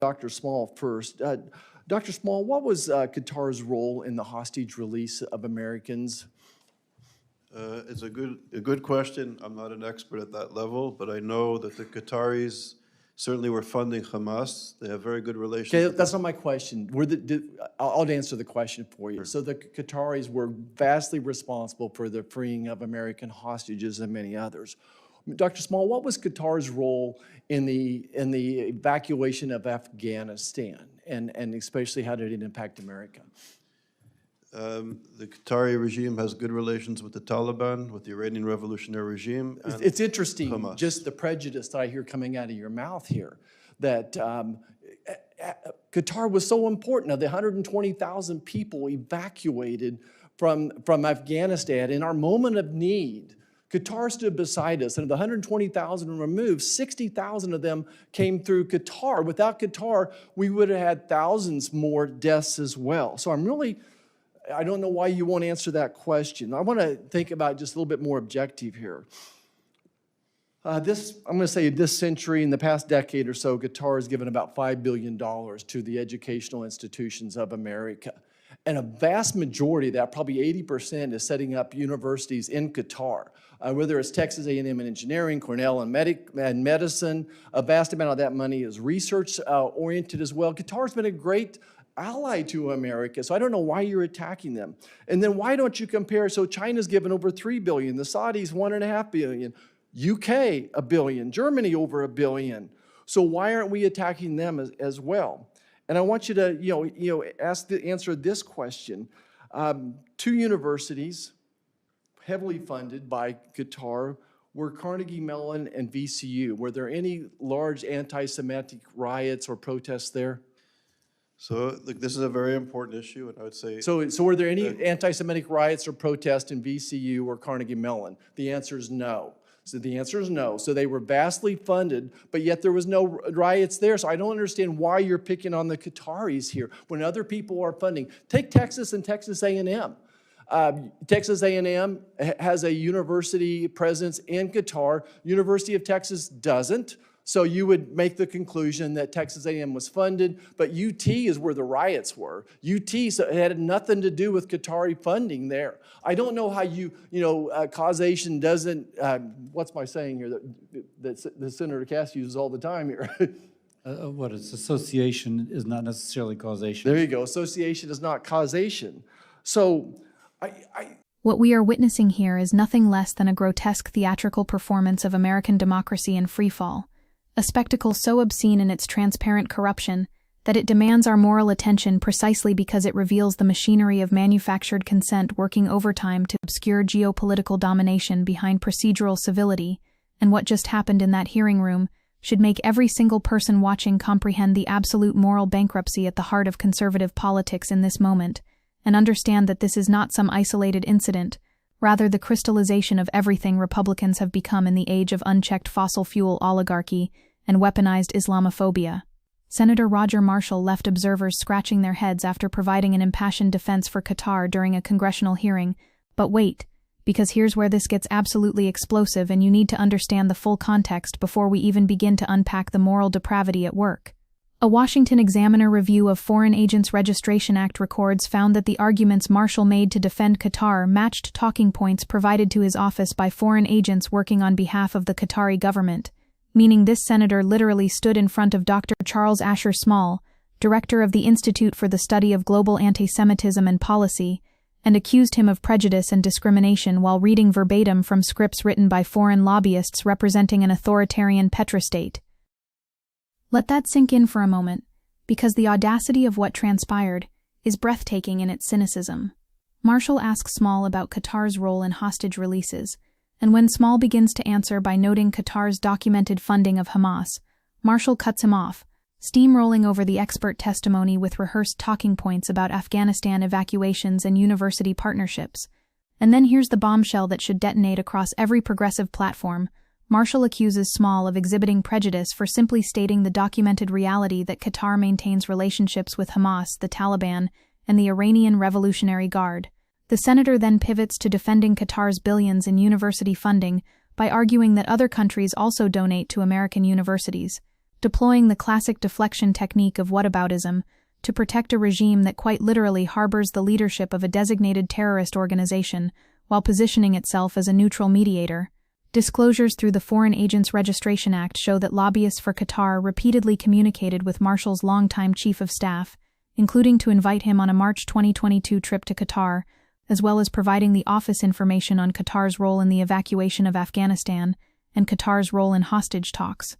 Dr. Small first. Dr. Small, what was Qatar's role in the hostage release of Americans? It's a good question. I'm not an expert at that level, but I know that the Qataris certainly were funding Hamas. They have very good relations. Okay, that's not my question. I'll answer the question for you. Sure. So the Qataris were vastly responsible for the freeing of American hostages and many others. Dr. Small, what was Qatar's role in the evacuation of Afghanistan, and especially how did it impact America? The Qatari regime has good relations with the Taliban, with the Iranian revolutionary regime. And it's interesting, Hamas. Just the prejudice that I hear coming out of your mouth here, that Qatar was so important. Of the 120,000 people evacuated from Afghanistan in our moment of need, Qatar stood beside us, and of the 120,000 removed, 60,000 of them came through Qatar. Without Qatar, we would have had thousands more deaths as well. So I don't know why you won't answer that question. I want to think about just a little bit more objective here. I'm going to say this century, in the past decade or so, Qatar has given about $5 billion to the educational institutions of America. And a vast majority of that, probably 80%, is setting up universities in Qatar. Whether it's Texas A&M in engineering, Cornell in medicine, a vast amount of that money is research-oriented as well. Qatar's been a great ally to America, so I don't know why you're attacking them. And then why don't you compare? So China's given over $3 billion, the Saudis $1.5 billion, UK $1 billion, Germany over $1 billion. So why aren't we attacking them as well? And I want you to answer this question. Two universities, heavily funded by Qatar, were Carnegie Mellon and VCU. Were there any large anti-Semitic riots or protests there? So this is a very important issue, and I would say... So were there any anti-Semitic riots or protests in VCU or Carnegie Mellon? The answer is no. So the answer is no. So they were vastly funded, but yet there was no riots there. So I don't understand why you're picking on the Qataris here when other people are funding. Take Texas and Texas A&M. Texas A&M has a university presence in Qatar. University of Texas doesn't. So you would make the conclusion that Texas A&M was funded, but UT is where the riots were. UT it had nothing to do with Qatari funding there. I don't know how causation doesn't, what's my saying here that Senator Cass uses all the time here? What it's association is not necessarily causation. There you go. Association is not causation. So What we are witnessing here is nothing less than a grotesque theatrical performance of American democracy in freefall. A spectacle so obscene in its transparent corruption that it demands our moral attention precisely because it reveals the machinery of manufactured consent working overtime to obscure geopolitical domination behind procedural civility, and what just happened in that hearing room should make every single person watching comprehend the absolute moral bankruptcy at the heart of conservative politics in this moment, and understand that this is not some isolated incident, rather the crystallization of everything Republicans have become in the age of unchecked fossil fuel oligarchy and weaponized Islamophobia. Senator Roger Marshall left observers scratching their heads after providing an impassioned defense for Qatar during a congressional hearing. But wait, because here's where this gets absolutely explosive and you need to understand the full context before we even begin to unpack the moral depravity at work. A Washington Examiner review of Foreign Agents Registration Act records found that the arguments Marshall made to defend Qatar matched talking points provided to his office by foreign agents working on behalf of the Qatari government, meaning this senator literally stood in front of Dr. Charles Asher Small, director of the Institute for the Study of Global Antisemitism and Policy, and accused him of prejudice and discrimination while reading verbatim from scripts written by foreign lobbyists representing an authoritarian petrostate. Let that sink in for a moment, because the audacity of what transpired is breathtaking in its cynicism. Marshall asks Small about Qatar's role in hostage releases, and when Small begins to answer by noting Qatar's documented funding of Hamas, Marshall cuts him off, steamrolling over the expert testimony with rehearsed talking points about Afghanistan evacuations and university partnerships. And then here's the bombshell that should detonate across every progressive platform. Marshall accuses Small of exhibiting prejudice for simply stating the documented reality that Qatar maintains relationships with Hamas, the Taliban, and the Iranian Revolutionary Guard. The senator then pivots to defending Qatar's billions in university funding by arguing that other countries also donate to American universities. deploying the classic deflection technique of whataboutism to protect a regime that quite literally harbors the leadership of a designated terrorist organization while positioning itself as a neutral mediator. Disclosures through the Foreign Agents Registration Act show that lobbyists for Qatar repeatedly communicated with Marshall's longtime chief of staff, including to invite him on a March 2022 trip to Qatar, as well as providing the office information on Qatar's role in the evacuation of Afghanistan and Qatar's role in hostage talks.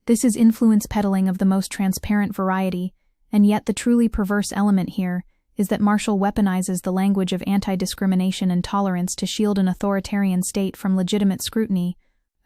This is influence peddling of the most transparent variety, and yet the truly perverse element here is that Marshall weaponizes the language of anti-discrimination and tolerance to shield an authoritarian state from legitimate scrutiny,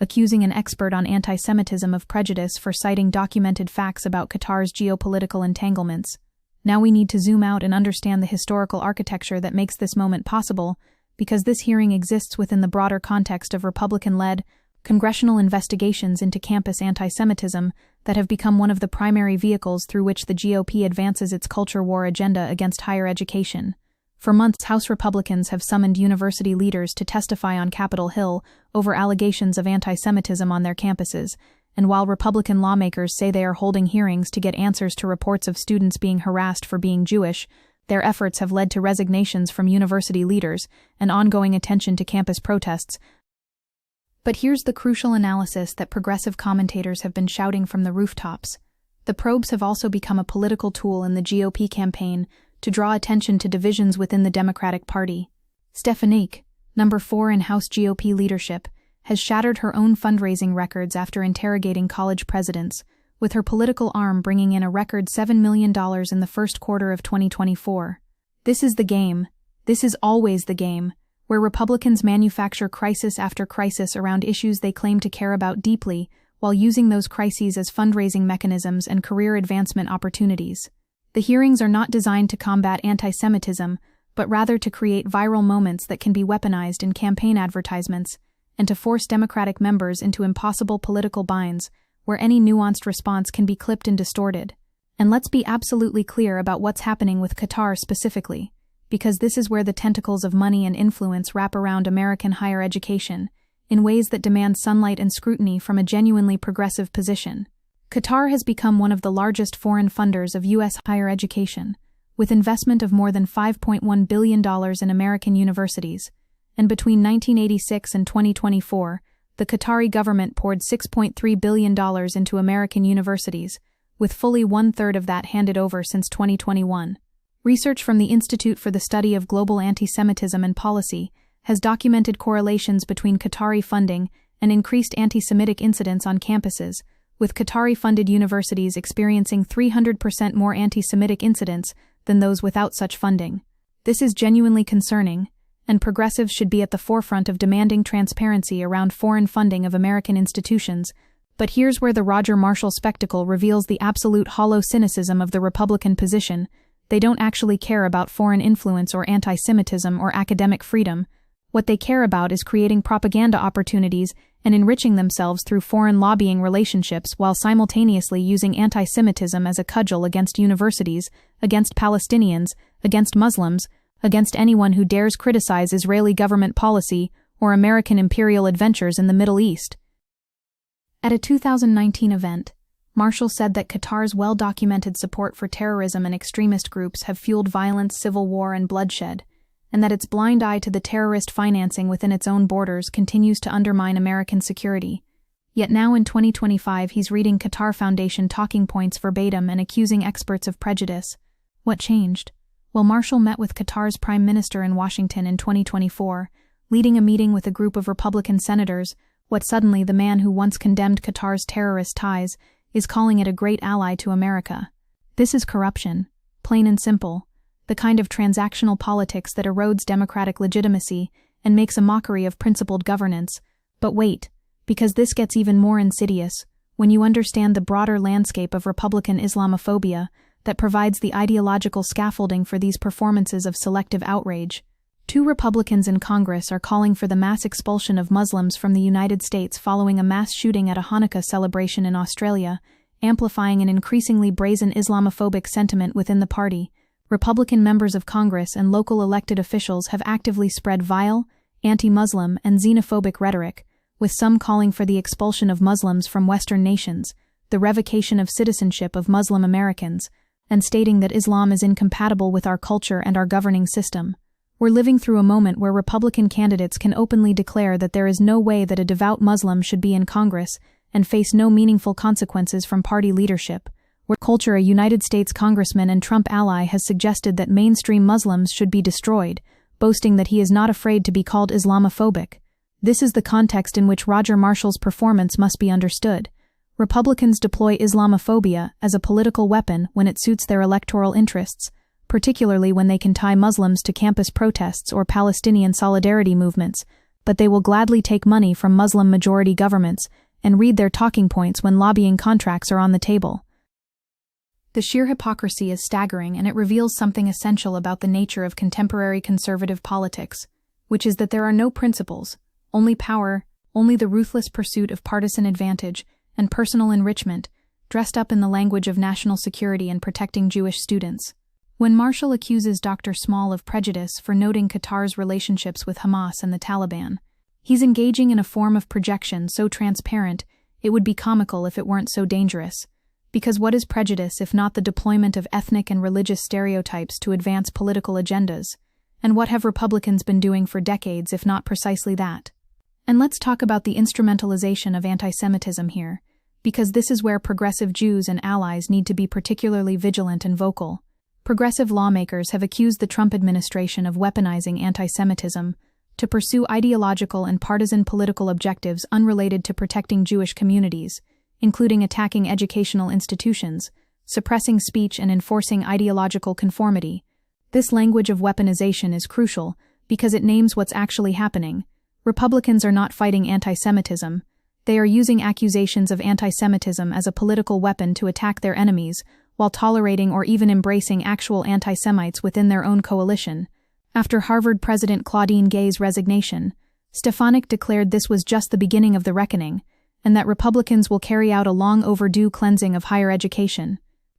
accusing an expert on antisemitism of prejudice for citing documented facts about Qatar's geopolitical entanglements. Now we need to zoom out and understand the historical architecture that makes this moment possible, because this hearing exists within the broader context of Republican-led congressional investigations into campus antisemitism that have become one of the primary vehicles through which the GOP advances its culture war agenda against higher education. For months, House Republicans have summoned university leaders to testify on Capitol Hill over allegations of antisemitism on their campuses, and while Republican lawmakers say they are holding hearings to get answers to reports of students being harassed for being Jewish, their efforts have led to resignations from university leaders and ongoing attention to campus protests. But here's the crucial analysis that progressive commentators have been shouting from the rooftops. The probes have also become a political tool in the GOP campaign to draw attention to divisions within the Democratic Party. Stefanik, number 4 in House GOP leadership, has shattered her own fundraising records after interrogating college presidents, with her political arm bringing in a record $7 million in the first quarter of 2024. This is the game. This is always the game, where Republicans manufacture crisis after crisis around issues they claim to care about deeply, while using those crises as fundraising mechanisms and career advancement opportunities. The hearings are not designed to combat antisemitism, but rather to create viral moments that can be weaponized in campaign advertisements, and to force Democratic members into impossible political binds, where any nuanced response can be clipped and distorted. And let's be absolutely clear about what's happening with Qatar specifically, because this is where the tentacles of money and influence wrap around American higher education, in ways that demand sunlight and scrutiny from a genuinely progressive position. Qatar has become one of the largest foreign funders of U.S. higher education, with investment of more than $5.1 billion in American universities, and between 1986 and 2024, the Qatari government poured $6.3 billion into American universities, with fully one-third of that handed over since 2021. Research from the Institute for the Study of Global Antisemitism and Policy has documented correlations between Qatari funding and increased anti-Semitic incidents on campuses, with Qatari-funded universities experiencing 300% more anti-Semitic incidents than those without such funding. This is genuinely concerning, and progressives should be at the forefront of demanding transparency around foreign funding of American institutions. But here's where the Roger Marshall spectacle reveals the absolute hollow cynicism of the Republican position. They don't actually care about foreign influence or anti-Semitism or academic freedom. What they care about is creating propaganda opportunities and enriching themselves through foreign lobbying relationships while simultaneously using anti-Semitism as a cudgel against universities, against Palestinians, against Muslims, against anyone who dares criticize Israeli government policy or American imperial adventures in the Middle East. At a 2019 event, Marshall said that Qatar's well-documented support for terrorism and extremist groups have fueled violence, civil war, and bloodshed, and that its blind eye to the terrorist financing within its own borders continues to undermine American security. Yet now in 2025 he's reading Qatar Foundation talking points verbatim and accusing experts of prejudice. What changed? Well, Marshall met with Qatar's Prime Minister in Washington in 2024, leading a meeting with a group of Republican senators. What suddenly the man who once condemned Qatar's terrorist ties is calling it a great ally to America. This is corruption, plain and simple, the kind of transactional politics that erodes democratic legitimacy and makes a mockery of principled governance. But wait, because this gets even more insidious when you understand the broader landscape of Republican Islamophobia that provides the ideological scaffolding for these performances of selective outrage. 2 Republicans in Congress are calling for the mass expulsion of Muslims from the United States following a mass shooting at a Hanukkah celebration in Australia, amplifying an increasingly brazen Islamophobic sentiment within the party. Republican members of Congress and local elected officials have actively spread vile, anti-Muslim, and xenophobic rhetoric, with some calling for the expulsion of Muslims from Western nations, the revocation of citizenship of Muslim Americans, and stating that Islam is incompatible with our culture and our governing system. We're living through a moment where Republican candidates can openly declare that there is no way that a devout Muslim should be in Congress and face no meaningful consequences from party leadership, where culture a United States congressman and Trump ally has suggested that mainstream Muslims should be destroyed, boasting that he is not afraid to be called Islamophobic. This is the context in which Roger Marshall's performance must be understood. Republicans deploy Islamophobia as a political weapon when it suits their electoral interests, particularly when they can tie Muslims to campus protests or Palestinian solidarity movements, but they will gladly take money from Muslim-majority governments and read their talking points when lobbying contracts are on the table. The sheer hypocrisy is staggering, and it reveals something essential about the nature of contemporary conservative politics, which is that there are no principles, only power, only the ruthless pursuit of partisan advantage and personal enrichment, dressed up in the language of national security and protecting Jewish students. When Marshall accuses Dr. Small of prejudice for noting Qatar's relationships with Hamas and the Taliban, he's engaging in a form of projection so transparent it would be comical if it weren't so dangerous. Because what is prejudice if not the deployment of ethnic and religious stereotypes to advance political agendas? And what have Republicans been doing for decades if not precisely that? And let's talk about the instrumentalization of antisemitism here, because this is where progressive Jews and allies need to be particularly vigilant and vocal. Progressive lawmakers have accused the Trump administration of weaponizing antisemitism to pursue ideological and partisan political objectives unrelated to protecting Jewish communities, including attacking educational institutions, suppressing speech, and enforcing ideological conformity. This language of weaponization is crucial because it names what's actually happening. Republicans are not fighting antisemitism. They are using accusations of antisemitism as a political weapon to attack their enemies, while tolerating or even embracing actual anti-Semites within their own coalition. After Harvard President Claudine Gay's resignation, Stefanik declared this was just the beginning of the reckoning, and that Republicans will carry out a long-overdue cleansing of higher education.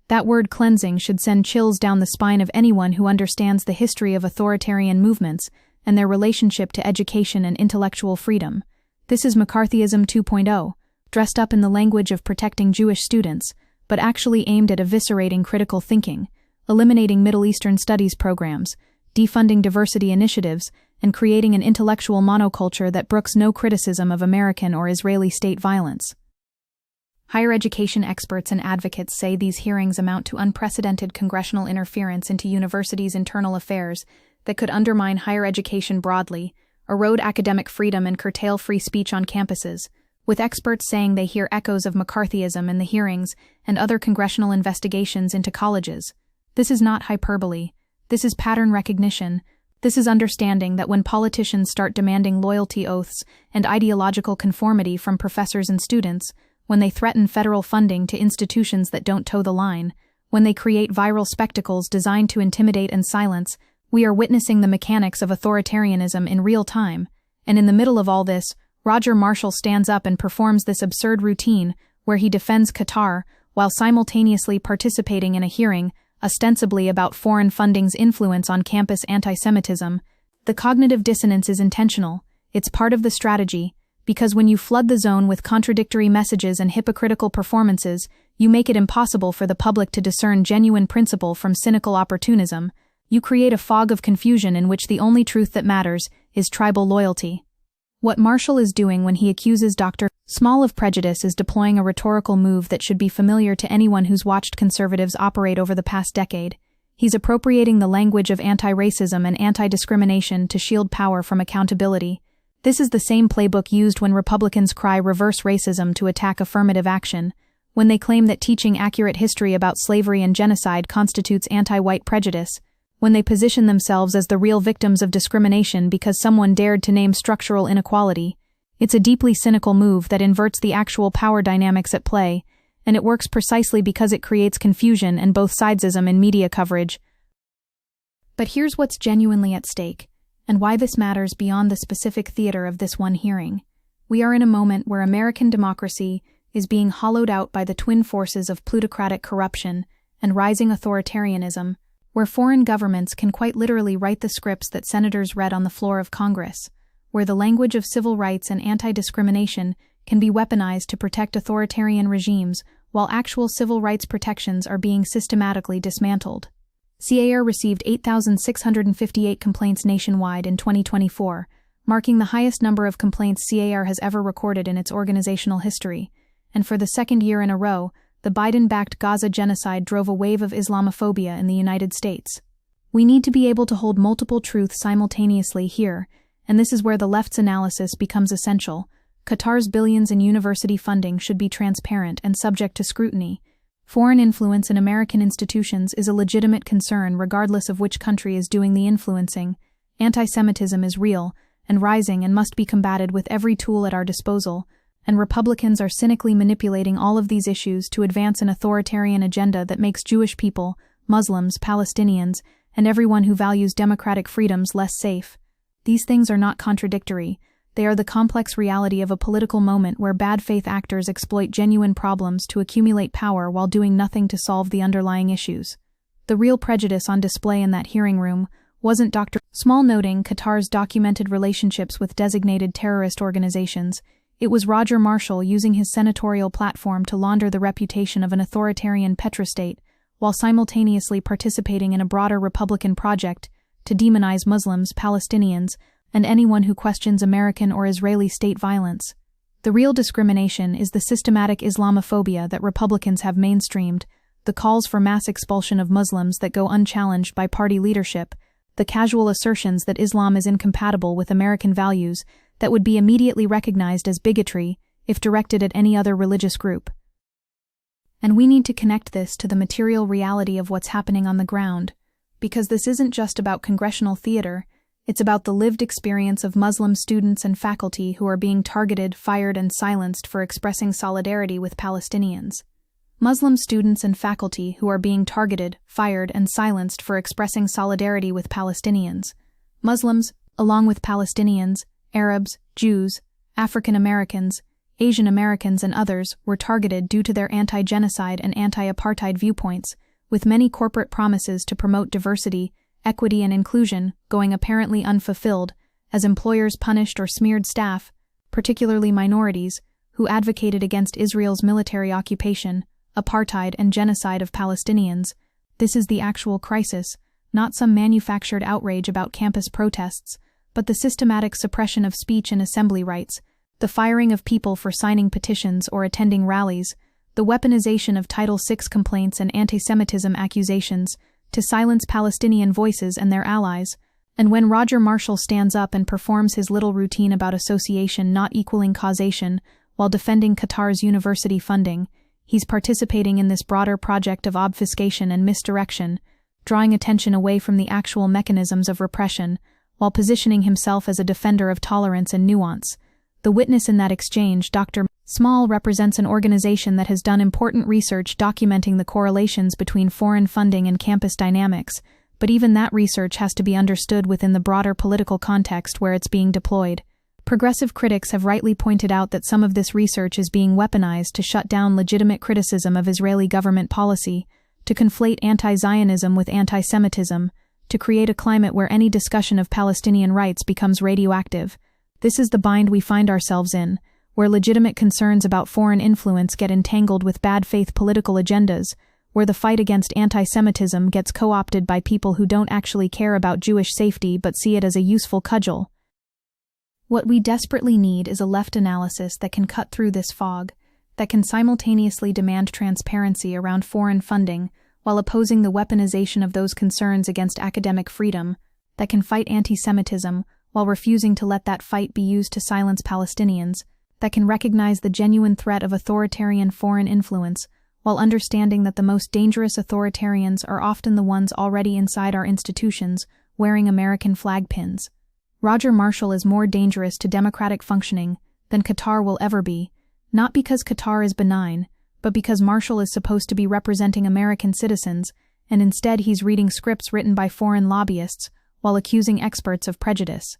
That word cleansing should send chills down the spine of anyone who understands the history of authoritarian movements and their relationship to education and intellectual freedom. This is McCarthyism 2.0, dressed up in the language of protecting Jewish students, but actually aimed at eviscerating critical thinking, eliminating Middle Eastern studies programs, defunding diversity initiatives, and creating an intellectual monoculture that brooks no criticism of American or Israeli state violence. Higher education experts and advocates say these hearings amount to unprecedented congressional interference into universities' internal affairs that could undermine higher education broadly, erode academic freedom, and curtail free speech on campuses, with experts saying they hear echoes of McCarthyism in the hearings and other congressional investigations into colleges. This is not hyperbole. This is pattern recognition. This is understanding that when politicians start demanding loyalty oaths and ideological conformity from professors and students, when they threaten federal funding to institutions that don't toe the line, when they create viral spectacles designed to intimidate and silence, we are witnessing the mechanics of authoritarianism in real time. And in the middle of all this, Roger Marshall stands up and performs this absurd routine where he defends Qatar while simultaneously participating in a hearing ostensibly about foreign funding's influence on campus antisemitism. The cognitive dissonance is intentional. It's part of the strategy, because when you flood the zone with contradictory messages and hypocritical performances, you make it impossible for the public to discern genuine principle from cynical opportunism. You create a fog of confusion in which the only truth that matters is tribal loyalty. What Marshall is doing when he accuses Dr. Small of prejudice is deploying a rhetorical move that should be familiar to anyone who's watched conservatives operate over the past decade. He's appropriating the language of anti-racism and anti-discrimination to shield power from accountability. This is the same playbook used when Republicans cry reverse racism to attack affirmative action, when they claim that teaching accurate history about slavery and genocide constitutes anti-white prejudice, when they position themselves as the real victims of discrimination because someone dared to name structural inequality. It's a deeply cynical move that inverts the actual power dynamics at play, and it works precisely because it creates confusion and both sidesism in media coverage. But here's what's genuinely at stake, and why this matters beyond the specific theater of this one hearing. We are in a moment where American democracy is being hollowed out by the twin forces of plutocratic corruption and rising authoritarianism, where foreign governments can quite literally write the scripts that senators read on the floor of Congress, where the language of civil rights and anti-discrimination can be weaponized to protect authoritarian regimes while actual civil rights protections are being systematically dismantled. CAR received 8,658 complaints nationwide in 2024, marking the highest number of complaints CAR has ever recorded in its organizational history, and for the second year in a row, the Biden-backed Gaza genocide drove a wave of Islamophobia in the United States. We need to be able to hold multiple truths simultaneously here, and this is where the left's analysis becomes essential. Qatar's billions in university funding should be transparent and subject to scrutiny. Foreign influence in American institutions is a legitimate concern regardless of which country is doing the influencing. Antisemitism is real and rising and must be combated with every tool at our disposal, and Republicans are cynically manipulating all of these issues to advance an authoritarian agenda that makes Jewish people, Muslims, Palestinians, and everyone who values democratic freedoms less safe. These things are not contradictory. They are the complex reality of a political moment where bad faith actors exploit genuine problems to accumulate power while doing nothing to solve the underlying issues. The real prejudice on display in that hearing room wasn't Dr. Small noting Qatar's documented relationships with designated terrorist organizations. It was Roger Marshall using his senatorial platform to launder the reputation of an authoritarian petrostate while simultaneously participating in a broader Republican project to demonize Muslims, Palestinians, and anyone who questions American or Israeli state violence. The real discrimination is the systematic Islamophobia that Republicans have mainstreamed, the calls for mass expulsion of Muslims that go unchallenged by party leadership, the casual assertions that Islam is incompatible with American values that would be immediately recognized as bigotry if directed at any other religious group. And we need to connect this to the material reality of what's happening on the ground, because this isn't just about congressional theater. It's about the lived experience of Muslim students and faculty who are being targeted, fired, and silenced for expressing solidarity with Palestinians. Muslim students and faculty who are being targeted, fired, and silenced for expressing solidarity with Palestinians. Muslims, along with Palestinians, Arabs, Jews, African Americans, Asian Americans, and others, were targeted due to their anti-genocide and anti-apartheid viewpoints, with many corporate promises to promote diversity, equity, and inclusion going apparently unfulfilled, as employers punished or smeared staff, particularly minorities, who advocated against Israel's military occupation, apartheid, and genocide of Palestinians. This is the actual crisis, not some manufactured outrage about campus protests, but the systematic suppression of speech and assembly rights, the firing of people for signing petitions or attending rallies, the weaponization of Title VI complaints and antisemitism accusations to silence Palestinian voices and their allies. And when Roger Marshall stands up and performs his little routine about association not equaling causation while defending Qatar's university funding, he's participating in this broader project of obfuscation and misdirection, drawing attention away from the actual mechanisms of repression, while positioning himself as a defender of tolerance and nuance. The witness in that exchange, Dr. Small, represents an organization that has done important research documenting the correlations between foreign funding and campus dynamics, but even that research has to be understood within the broader political context where it's being deployed. Progressive critics have rightly pointed out that some of this research is being weaponized to shut down legitimate criticism of Israeli government policy, to conflate anti-Zionism with anti-Semitism, to create a climate where any discussion of Palestinian rights becomes radioactive. This is the bind we find ourselves in, where legitimate concerns about foreign influence get entangled with bad faith political agendas, where the fight against anti-Semitism gets co-opted by people who don't actually care about Jewish safety but see it as a useful cudgel. What we desperately need is a left analysis that can cut through this fog, that can simultaneously demand transparency around foreign funding while opposing the weaponization of those concerns against academic freedom, that can fight anti-Semitism while refusing to let that fight be used to silence Palestinians, that can recognize the genuine threat of authoritarian foreign influence while understanding that the most dangerous authoritarians are often the ones already inside our institutions wearing American flag pins. Roger Marshall is more dangerous to democratic functioning than Qatar will ever be, not because Qatar is benign, but because Marshall is supposed to be representing American citizens, and instead he's reading scripts written by foreign lobbyists while accusing experts of prejudice.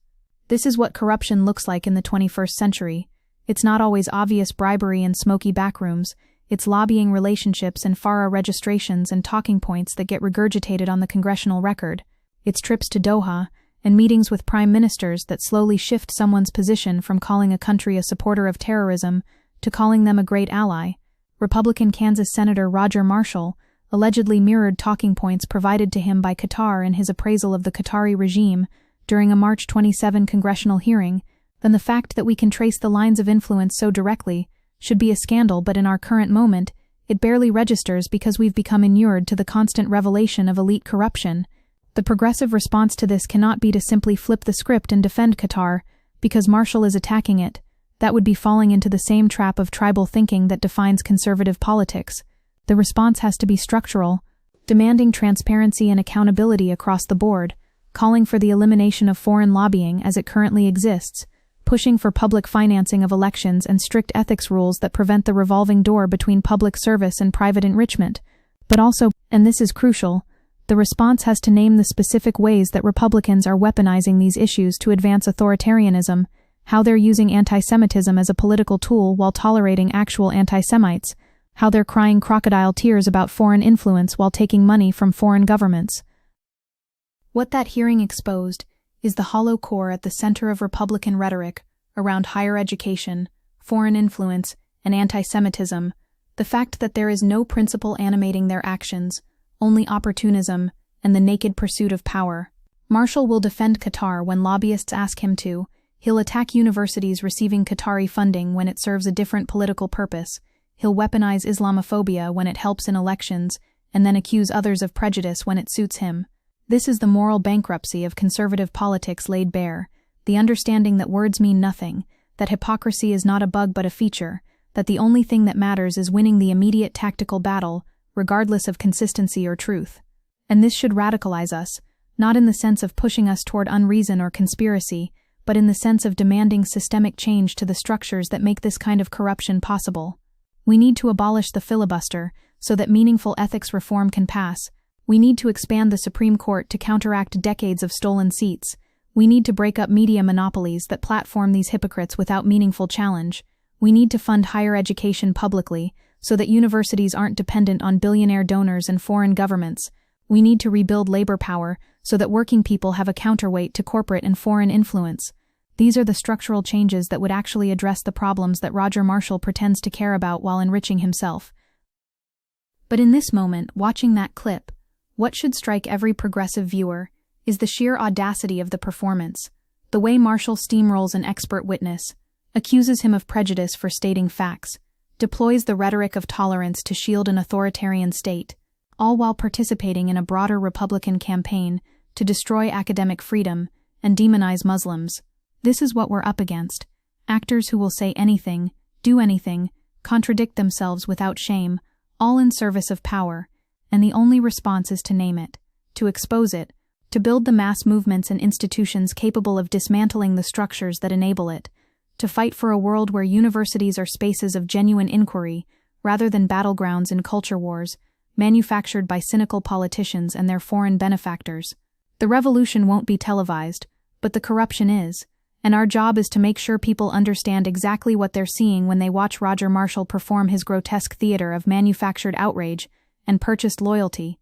This is what corruption looks like in the 21st century. It's not always obvious bribery and smoky backrooms. It's lobbying relationships and FARA registrations and talking points that get regurgitated on the congressional record. It's trips to Doha and meetings with prime ministers that slowly shift someone's position from calling a country a supporter of terrorism to calling them a great ally. Republican Kansas Senator Roger Marshall allegedly mirrored talking points provided to him by Qatar in his appraisal of the Qatari regime during a March 27 congressional hearing, then the fact that we can trace the lines of influence so directly should be a scandal, but in our current moment, it barely registers because we've become inured to the constant revelation of elite corruption. The progressive response to this cannot be to simply flip the script and defend Qatar because Marshall is attacking it. That would be falling into the same trap of tribal thinking that defines conservative politics. The response has to be structural, demanding transparency and accountability across the board, calling for the elimination of foreign lobbying as it currently exists, pushing for public financing of elections and strict ethics rules that prevent the revolving door between public service and private enrichment. But also, and this is crucial, the response has to name the specific ways that Republicans are weaponizing these issues to advance authoritarianism, how they're using antisemitism as a political tool while tolerating actual anti-Semites, how they're crying crocodile tears about foreign influence while taking money from foreign governments. What that hearing exposed is the hollow core at the center of Republican rhetoric around higher education, foreign influence, and anti-Semitism, the fact that there is no principle animating their actions, only opportunism and the naked pursuit of power. Marshall will defend Qatar when lobbyists ask him to. He'll attack universities receiving Qatari funding when it serves a different political purpose. He'll weaponize Islamophobia when it helps in elections, and then accuse others of prejudice when it suits him. This is the moral bankruptcy of conservative politics laid bare, the understanding that words mean nothing, that hypocrisy is not a bug but a feature, that the only thing that matters is winning the immediate tactical battle, regardless of consistency or truth. And this should radicalize us, not in the sense of pushing us toward unreason or conspiracy, but in the sense of demanding systemic change to the structures that make this kind of corruption possible. We need to abolish the filibuster so that meaningful ethics reform can pass. We need to expand the Supreme Court to counteract decades of stolen seats. We need to break up media monopolies that platform these hypocrites without meaningful challenge. We need to fund higher education publicly so that universities aren't dependent on billionaire donors and foreign governments. We need to rebuild labor power so that working people have a counterweight to corporate and foreign influence. These are the structural changes that would actually address the problems that Roger Marshall pretends to care about while enriching himself. But in this moment, watching that clip, what should strike every progressive viewer is the sheer audacity of the performance, the way Marshall steamrolls an expert witness, accuses him of prejudice for stating facts, deploys the rhetoric of tolerance to shield an authoritarian state, all while participating in a broader Republican campaign to destroy academic freedom and demonize Muslims. This is what we're up against. Actors who will say anything, do anything, contradict themselves without shame, all in service of power, and the only response is to name it, to expose it, to build the mass movements and institutions capable of dismantling the structures that enable it, to fight for a world where universities are spaces of genuine inquiry, rather than battlegrounds in culture wars, manufactured by cynical politicians and their foreign benefactors. The revolution won't be televised, but the corruption is, and our job is to make sure people understand exactly what they're seeing when they watch Roger Marshall perform his grotesque theater of manufactured outrage and purchased loyalty.